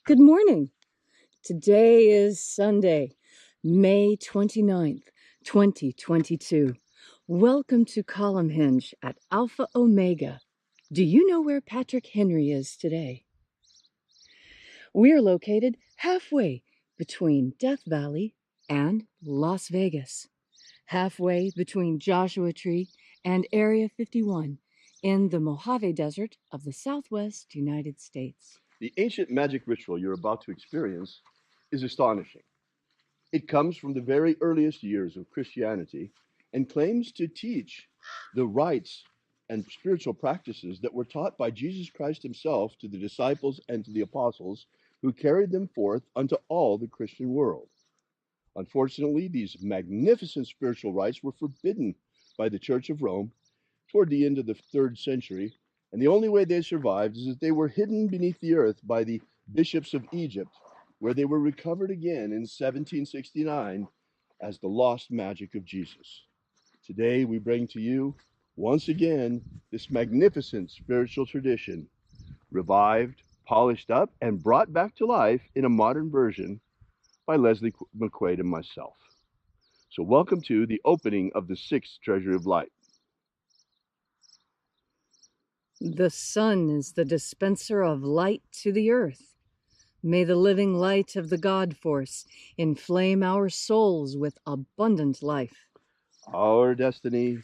Good morning. Today is Sunday, May 29th, 2022. Welcome to Columnhenge at Alpha Ωmega. Do you know where Patrick Henry is today? We're located halfway between Death Valley and Las Vegas, halfway between Joshua Tree and Area 51 in the Mojave Desert of the Southwest United States. The ancient magic ritual you're about to experience is astonishing. It comes from the very earliest years of Christianity and claims to teach the rites and spiritual practices that were taught by Jesus Christ himself to the disciples and to the apostles who carried them forth unto all the Christian world. Unfortunately, these magnificent spiritual rites were forbidden by the Church of Rome toward the end of the 3rd century, and the only way they survived is that they were hidden beneath the earth by the bishops of Egypt, where they were recovered again in 1769 as the lost magic of Jesus. Today we bring to you, once again, this magnificent spiritual tradition, revived, polished up, and brought back to life in a modern version by Leslie McQuade and myself. So welcome to the opening of the 6th Treasury of Light. The sun is the dispenser of light to the earth. May the living light of the God force inflame our souls with abundant life. Our destiny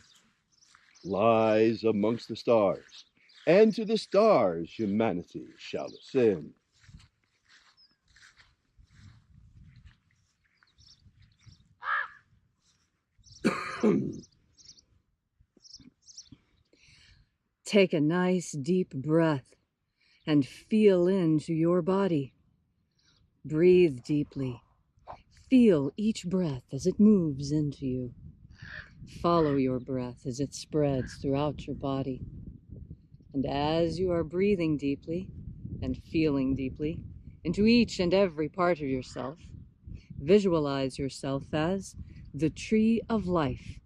lies amongst the stars, and to the stars humanity shall ascend. Take a nice deep breath and feel into your body. Breathe deeply. Feel each breath as it moves into you. Follow your breath as it spreads throughout your body. And as you are breathing deeply and feeling deeply into each and every part of yourself, visualize yourself as the tree of life,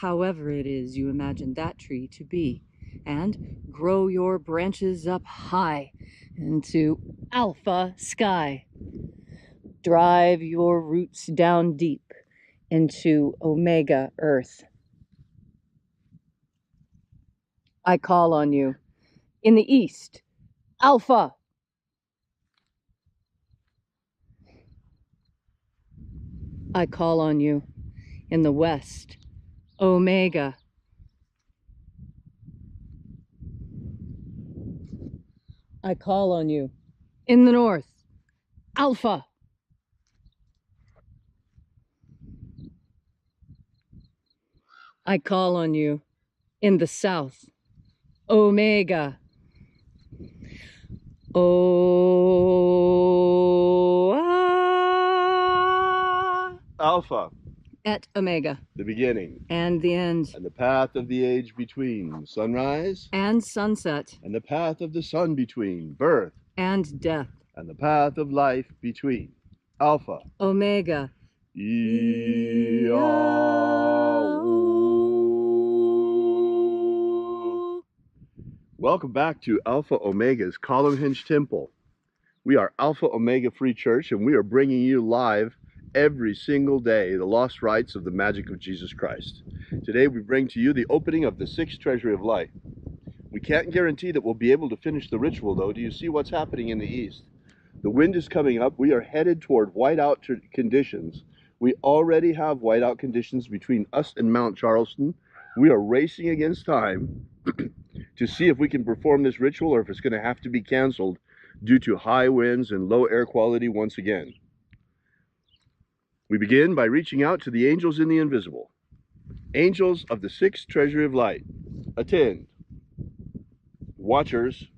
however it is you imagine that tree to be, and grow your branches up high into alpha sky. Drive your roots down deep into omega earth. I call on you in the east, alpha. I call on you in the west, omega. I call on you in the north, alpha. I call on you in the south, omega. Alpha, et omega, the beginning, and the end, and the path of the age between, sunrise and sunset, and the path of the sun between, birth and death, and the path of life between, Alpha, omega. Welcome back to Alpha O'Mega's Columnhenge Temple. We are Alpha Ωmega Free Church, and we are bringing you live every single day the lost rites of the magic of Jesus Christ. Today we bring to you the opening of the 6th Treasury of Light. We can't guarantee that we'll be able to finish the ritual, though. Do you see what's happening in the east? The wind is coming up. We are headed toward whiteout conditions. We already have whiteout conditions between us and Mount Charleston. We are racing against time to see if we can perform this ritual or if it's going to have to be canceled due to high winds and low air quality once again. We begin by reaching out to the angels in the invisible. Angels of the 6th Treasury of Light, attend. Watchers,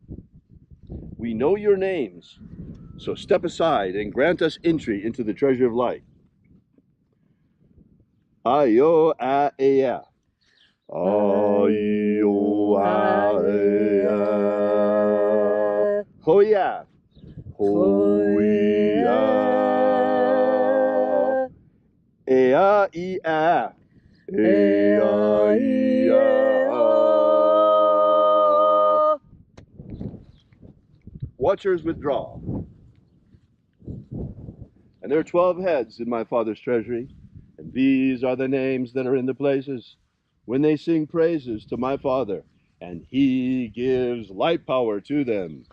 we know your names, so step aside and grant us entry into the Treasury of Light. Ayo a ea. Ayo a ea. Hoya. Hoya. Ea ia. Ea ia. Watchers withdraw. And there are 12 heads in my Father's treasury, and these are the names that are in the places when they sing praises to my Father, and he gives light power to them.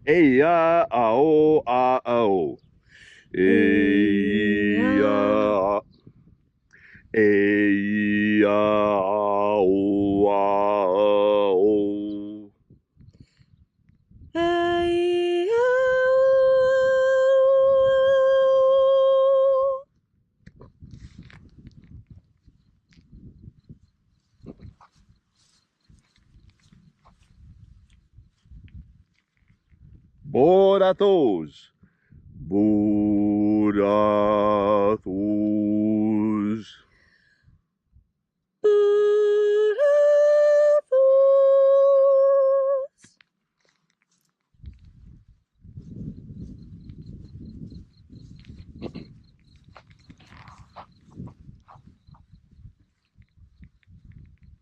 Eya ao a ao. Eya. Eya ao a ao. Boratos. Boratos.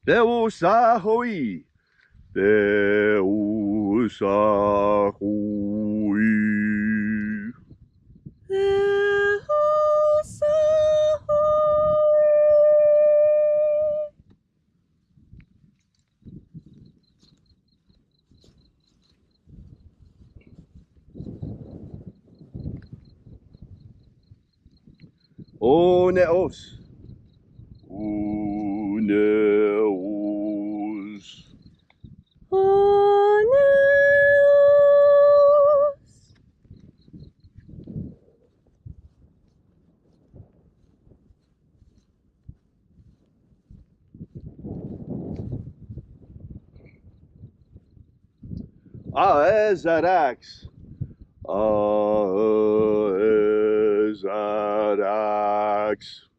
Deus ahoi. Deus ahoi. O neos. O neos. Aezarax. Aezarax.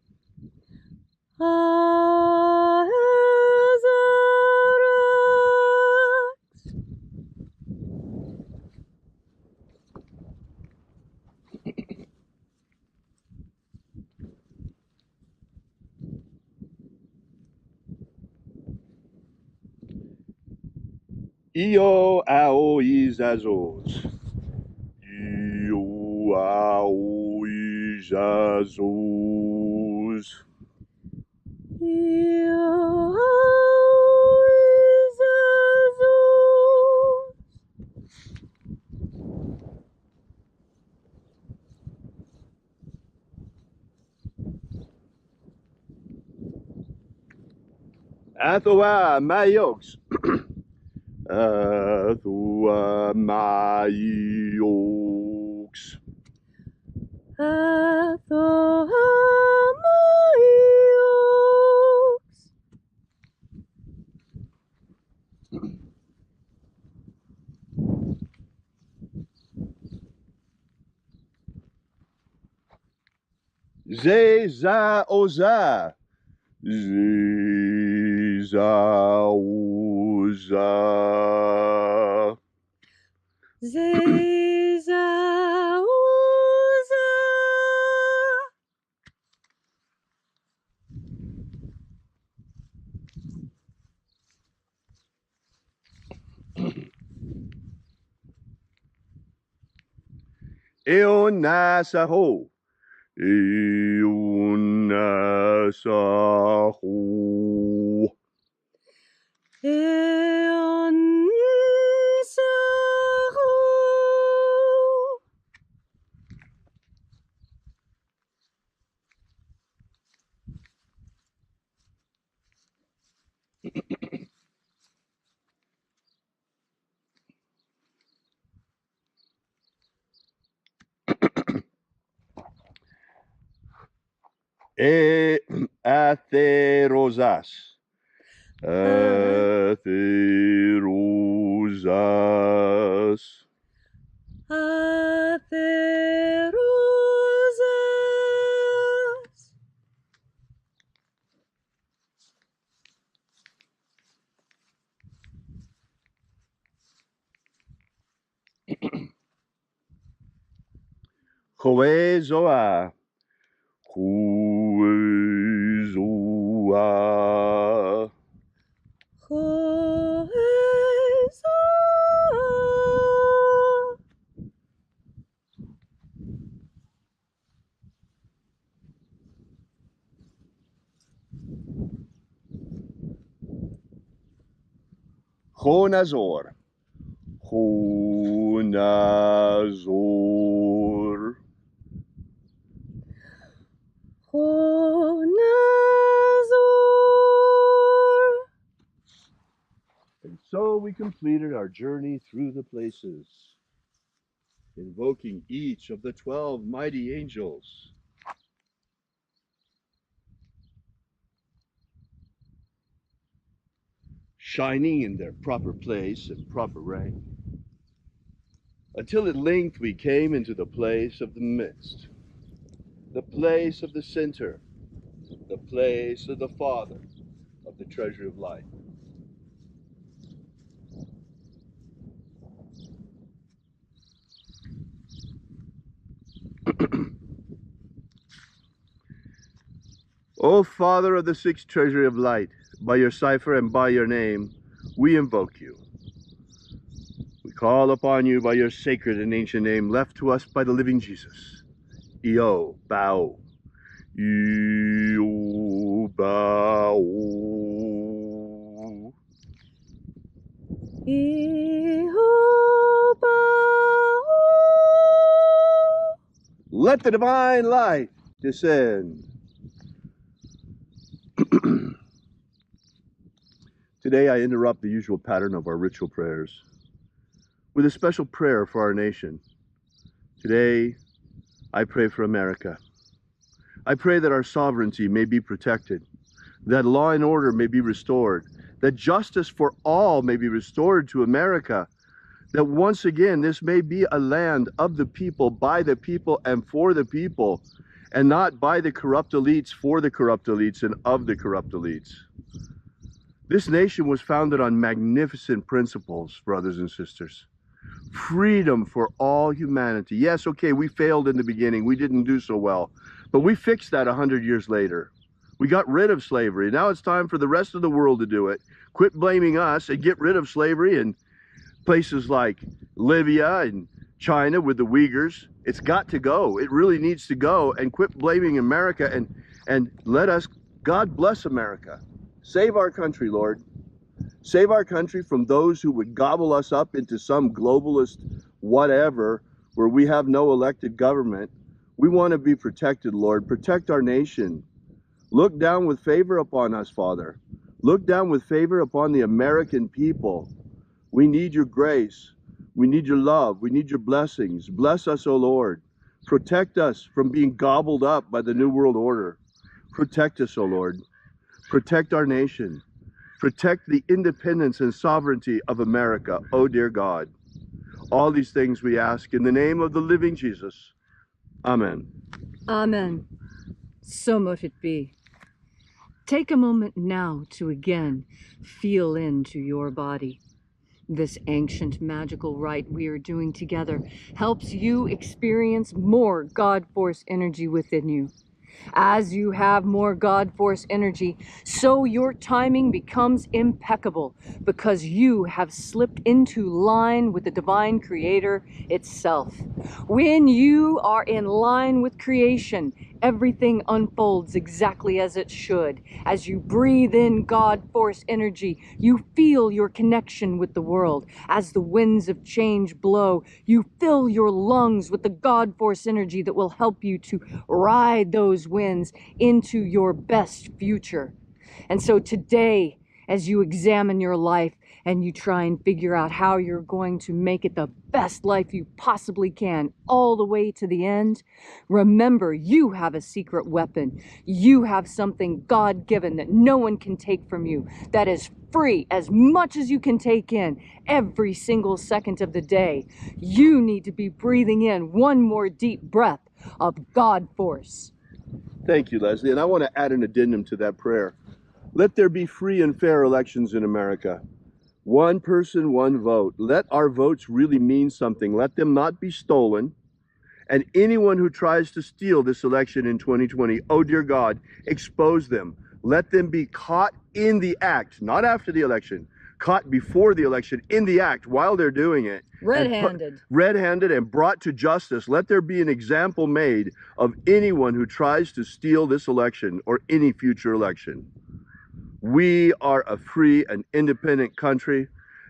Io ao izazos. Io ao izazos. Athoa maiox. Athoa maiox. Zeza oza. Zeza oza. Eonasaho. Eonasaho. Atherosas. Atherosas. Choezoa. Choezoa. Hua. Honazor. Honazor. And so we completed our journey through the places, invoking each of the 12 mighty angels. Shining in their proper place and proper rank, until at length we came into the place of the midst, the place of the center, the place of the Father of the Treasury of Light. O Father of the sixth Treasury of Light, by your cipher and by your name, we invoke you. We call upon you by your sacred and ancient name left to us by the living Jesus. Io Bao. Io Bao. Io Bao. Let the divine light descend. Today I interrupt the usual pattern of our ritual prayers with a special prayer for our nation. Today I pray for America. I pray that our sovereignty may be protected, that law and order may be restored, that justice for all may be restored to America, that once again this may be a land of the people, by the people, and for the people, and not by the corrupt elites, for the corrupt elites, and of the corrupt elites. This nation was founded on magnificent principles, brothers and sisters. Freedom for all humanity. Yes, okay, we failed in the beginning. We didn't do so well. But we fixed that 100 years later. We got rid of slavery. Now it's time for the rest of the world to do it. Quit blaming us and get rid of slavery in places like Libya and China with the Uyghurs. It's got to go. It really needs to go. And quit blaming America and let us, God bless America. Save our country, Lord. Save our country from those who would gobble us up into some globalist whatever where we have no elected government. We want to be protected, Lord. Protect our nation. Look down with favor upon us, Father. Look down with favor upon the American people. We need your grace. We need your love. We need your blessings. Bless us, O Lord. Protect us from being gobbled up by the New World Order. Protect us, O Lord. Protect our nation. Protect the independence and sovereignty of America, oh dear God. All these things we ask in the name of the living Jesus. Amen. Amen. So mote it be. Take a moment now to again feel into your body. This ancient magical rite we are doing together helps you experience more God Force energy within you. As you have more God Force energy, so your timing becomes impeccable because you have slipped into line with the divine creator itself. When you are in line with creation, everything unfolds exactly as it should. As you breathe in God Force energy, you feel your connection with the world. As the winds of change blow, you fill your lungs with the God Force energy that will help you to ride those winds into your best future. And so today, as you examine your life and you try and figure out how you're going to make it the best life you possibly can all the way to the end, remember you have a secret weapon. You have something God-given that no one can take from you, that is free as much as you can take in every single second of the day. You need to be breathing in one more deep breath of God Force. Thank you, Leslie. And I want to add an addendum to that prayer. Let there be free and fair elections in America. One person, one vote. Let our votes really mean something. Let them not be stolen. And anyone who tries to steal this election in 2020, oh dear God, expose them. Let them be caught in the act, not after the election, caught before the election, in the act while they're doing it. Red-handed. Red-handed and brought to justice. Let there be an example made of anyone who tries to steal this election or any future election. We are a free and independent country,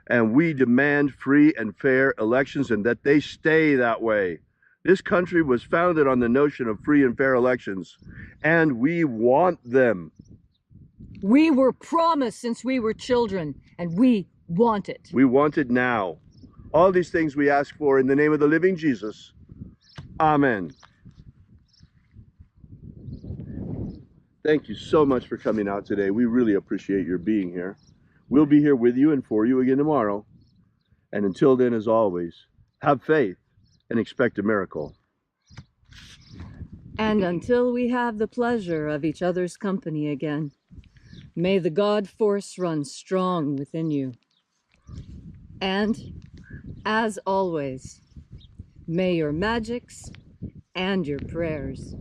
and we demand free and fair elections and that they stay that way. This country was founded on the notion of free and fair elections, and we want them. We were promised since we were children, and we want it. We want it now. All these things we ask for in the name of the living Jesus. Amen. Thank you so much for coming out today. We really appreciate your being here. We'll be here with you and for you again tomorrow. And until then, as always, have faith and expect a miracle. And until we have the pleasure of each other's company again, may the God force run strong within you. And, as always, may your magics and your prayers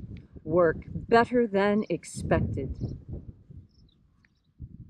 work better than expected.